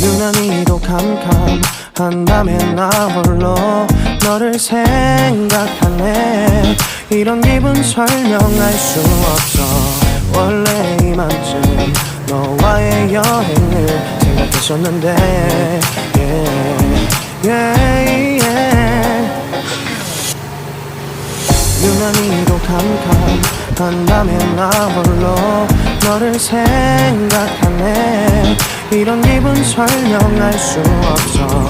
유난히도 캄캄한 밤에 나 홀로 너를 생각하네. 이런 기분 설명할 수 없어. 원래 이맘쯤 너와의 여행을 생각했었는데 유난히도 캄캄한 밤에 나 홀로 너를 생각하네. 이런 기분 설명할 수 없어.